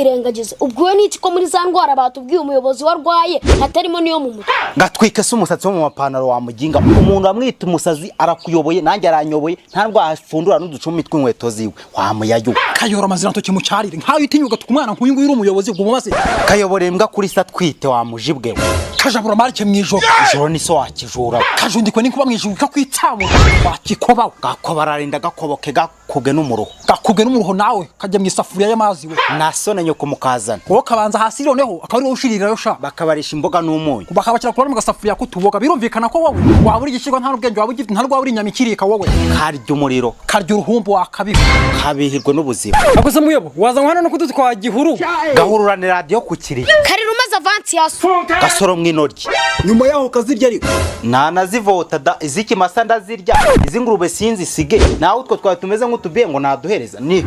irengagiza ubwo ni iki ko muri za ndwara batubwiye umuyobozi warwaye hatarimo niyo mu mutwe ngatwika se umusatsi wo mu mapantaro wa muginga umuntu amwita umusazi arakuyoboye nanjye aranyoboye nta ndwara afundura n'uducumi tw'inkweto ziwe wamuyayo kayora amazina ntoki mu cyarire nkayo itinyuga tukumwana nk'uyu nguyu uri umuyobozi ubwo mumaze kayobora imbwa kuri sa twite wamujibwe kajabura marike mwijoro ijoro ni so wakijura kajundikwe ni kuba mwijuru kakwitsamu wakikoba gakoba ararinda gakoboke gakuge n'umuruho nawe kajya mu isafuriya y'amazi we nasone nyoko mukazana wowe kabanza hasi noneho akaba ari ushirirayo sha bakabarisha imboga n'umunyu bakabakira kurana mu gasafuriya kutuboga birumvikana ko wowe waba uri igishirwa nta n'ubwenge waba ugifite nta rwa uri nyamikirika wowe karya umuriro karya uruhumbu wakabika kabihirwe n'ubuzima akoze muyebo waza hano no kudutwa gihuru gahururane radio ku kiri kari rumaze avanti yaso gasoro mwinoryi nyuma yaho kazirya ariko nazivota da iziki masa ndazirya izingurube sinzi sige nawe utwo twatumeze nk'utubiye ngo naduhereza ni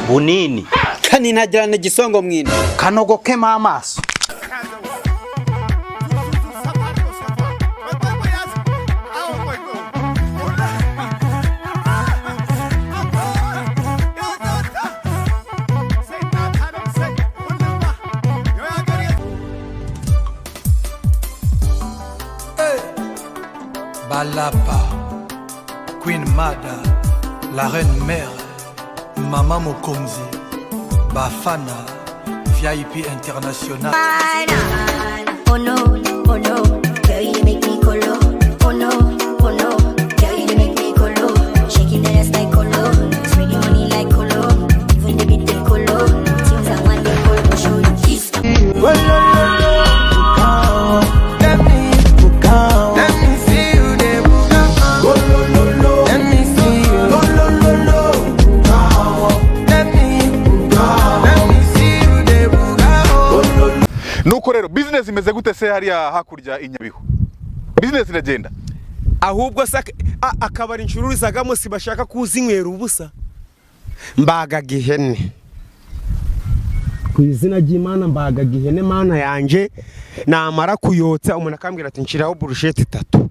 bunini kani ntajyana gisongo mwini kanogoke mamaso Balapa, Queen Mada, la reine mère, Maman Mokonzi, Bafana, VIP international. Oh no, girl you make me colo. Oh no, girl you make me colo. Shaking that ass like colo, spreading money like colo. Even the bit they colo, things I want they colo. Show you kiss. Nuko rero business imeze gute se hariya hakurya inyabihu business iragenda ahubwo se akabari incururizagamo si bashaka kuzinywera ubusa mbagaga ihene ku izina ry'Imana mbagaga ihene mana yanje namara kuyotsa umuntu akambwira ati nshiraho burushete 3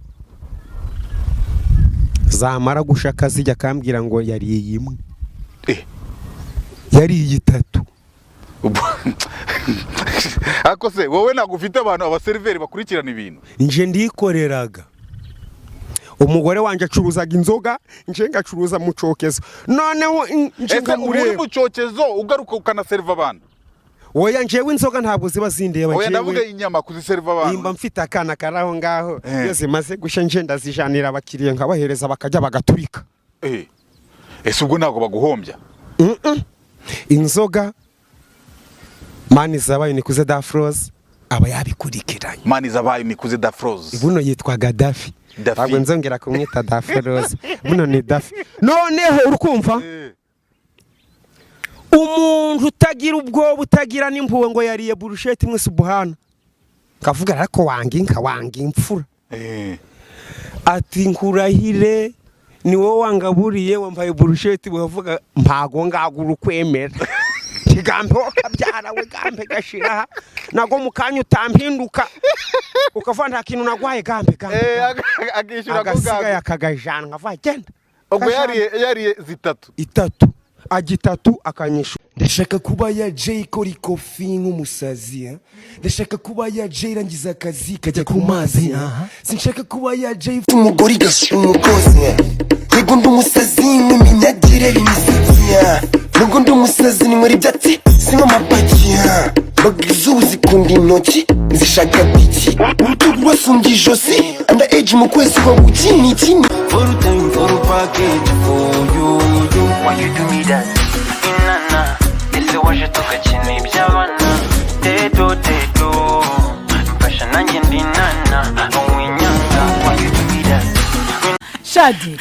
zamara gushaka zijya akambwira ngo yari imwe yari 3 ako se wowe nagufite abantu abaseriveri bakurikirana ibintu nje ndikoreraga umugore wanje acuruzaga inzoga nje ngacuruza mu cokezo noneho nje muri mu cokezo ugaruka ukanaserva abantu oya njewe inzoga ntabwo ziba zindeba oya ndavuga inyama kuziserva abantu nimba mfite akana karaho ngaho yose maze gusha nje ndazijanira abakiriye nkabahereza bakajya bagaturika ese ubwo ntago baguhombya inzoga mani zabaye nikuze da froze aba yabikurikiranye mani zabaye nikuze da froze buno yitwa Gaddafi ntabwo nzongera kumwita da froze buno ni Dafi noneho urukumva umuntu utagira ubwo butagira n'impuwe ngo yariye burushete imwe subhana kavuga ariko wanga imfura ati nkurahire ni wowe wangaburiye wambaye burushete bavuga mpago ngagura ukwemera kigambe okabyara we gambe gashira nago mukanya utampinduka ukava nta kintu nagwaye gambe agishura kugaga yakagajana nkava genda ubwo yari 3 agitatu akanyishu ndashaka kuba ya Jay kori kofi nk'umusazi ndashaka kuba ya Jay rangiza akazi kajya ku mazi sinshaka kuba ya Jay umugore gashira umukozi yego ndumusazi nk'iminyagire imisatsi nubwo ndumusazi ni muri byatsi sinko mapaki bagizubu zikunda intoki zishaka biki urutugu rwasumbye ijosi under age mu kwezi kwa bukini for a time for a package for you why you do me that inana ese waje tukakina iby'abana teto mfasha nanjye ndinana uwinyanga why you do me that Shadi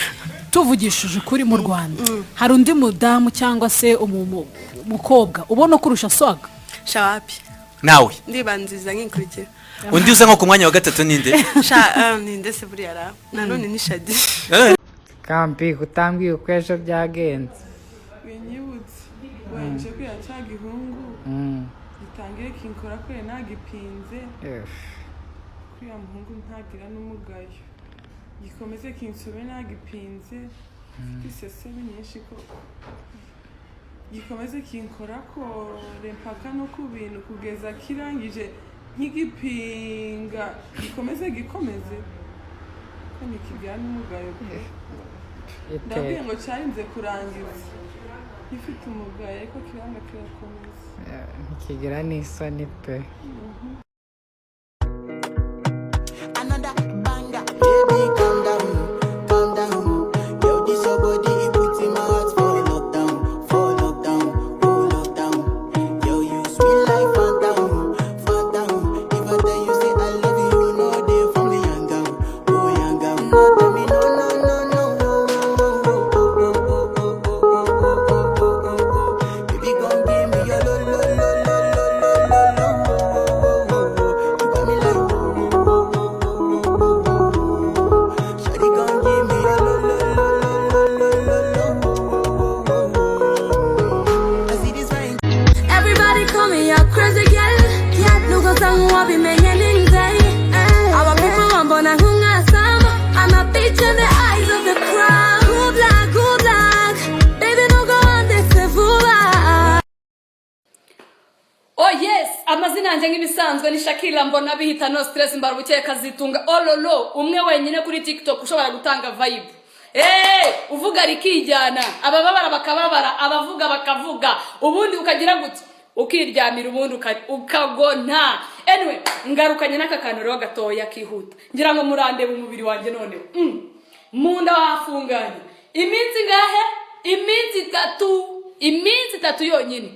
tuvugishije kuri mu Rwanda hari undi mudamu cyangwa se umukobwa ubona kurusha swaga shawapi nawe ndibanziza nk'ikurikira undi uza nko ku mwanya wa 3 ninde ninde se buri ara nanone ni Shadi kampi kutambwiye uko ejo byagenze binyibutse wanje kwiyacaga ihungu gitangire kinkora ko nagipinze kwiya muhungu ntagira n'umugayo gikomeze kinsobe nagipinze isese nyinshi ko gikomeze kinkorako mpaka no ku bintu kugeza kirangije nk'igipinga gikomeze ko nikijyana umugayo ndabwiye ngo cyarinze kurangiza gifite umugayo ariko kiranga kirakomeza ntikigira n'isoni pe. Another banger, baby, calm down, calm down. Yo, this your body, it puts in my heart for lockdown, oh lockdown. Yo, you sweet life, phantom. If I tell you say I love you, you know they for me, young girl. No, tell me no. Baby, gon' give me your lo. You got me like shawty gon' give me your lo. I see this rain. Everybody call me a crazy girl. Yeah, no go sang what be making day. Our people want bona hunga sam. I'm a bitch in the eyes of the crowd. Good luck, baby no go on this fool. Oh yes, amazina yanjye nk'ibisanzwe ni Shakira mbona bihita no stress mbarubuke kazitunga ololo umwe wenyine kuri TikTok ushobora gutanga vibe. Uvuga rikijyana abababara bakababara abavuga bakavuga ubundi ukagira gute ukiryamira ubundi ukagona. Anyway, ngarukanye n'akakanuro gatoya kihuta ngira ngo murandebe umubiri wanjye none munda wafunganye iminsi ngahe iminsi 3 yonyine.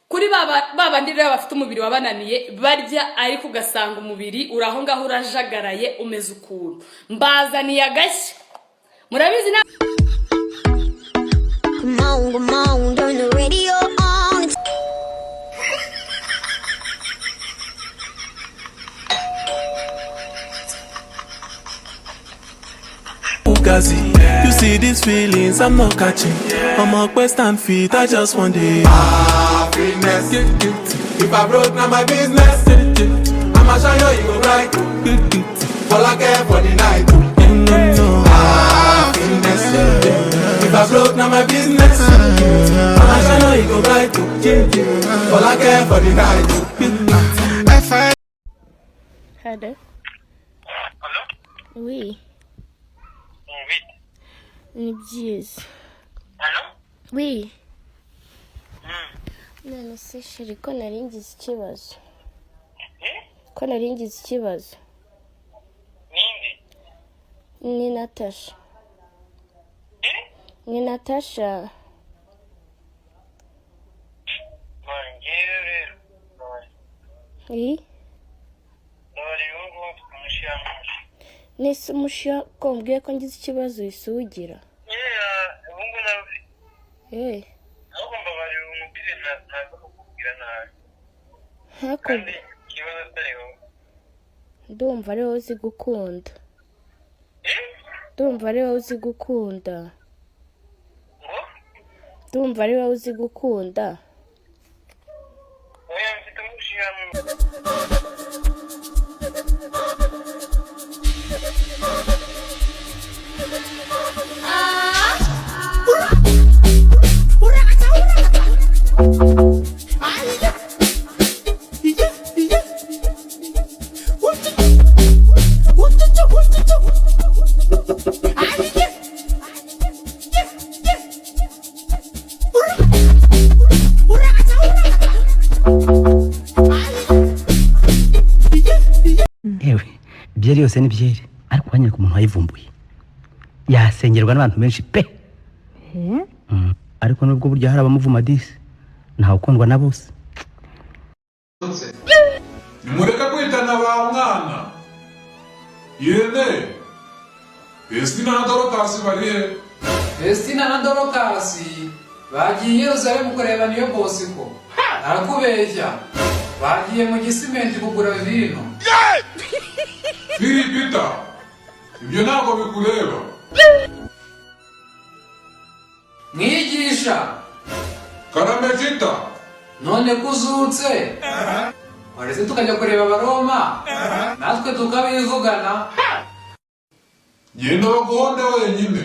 Kuri baba ndire bafite umubiri wabananiye barya ariko ugasanga umubiri uraho ngaho urajagaraye umeze ukuntu mbazaniye agashya murabizi na Come on, turn the radio on. You see these feelings, I'm not catching. I'm a quest and feet, I just want it. Happiness. If I broke, now my business. I'ma show you go right. All I care for the night. Happiness. If I broke, now my business. I'ma show you go right. All I care for the night. Hello. Oui. Ni byiza. Allô? Oui. None se sheri ko naringize ikibazo. Ko naringize ikibazo. Ninde? Ni Natasha. Ni Natasha. Mangere. Oui. Nari ubu tumushyamuje. Nese mushya ko mbwiye ko ngize ikibazo isugira. Ubungu nawe. Ahubwo mbabari umupire ntabwo kukubwira nabi. Hako. Kibazo atariho. Ndumva ari wowe uzi gukunda. Ndumva ari wowe uzi gukunda. Ndumva ari wowe uzi gukunda. Oya mfite umushyamuje. Byeri yose ni byeri ariko wanyereka umuntu wayivumbuye yasengerwa n'abantu benshi pe. Ariko nubwo buryo hari abamuvuma disi ntawe ukundwa na bose. Nimureka kwitana ba mwana. Yene. Estina na Dorokasi barihe. Estina na Dorokasi bagiye Yerusalemu kureba niyo Bosiko. Arakubeshya. Bagiye mu gisimenti kugura vino. Pita. Ibyo ntabwo bikureba. Mwigisha. Karamejita. None kuzutse. Wareze tukajya kureba Abaroma. Natwe tukabivugana. genda baguhonde wenyine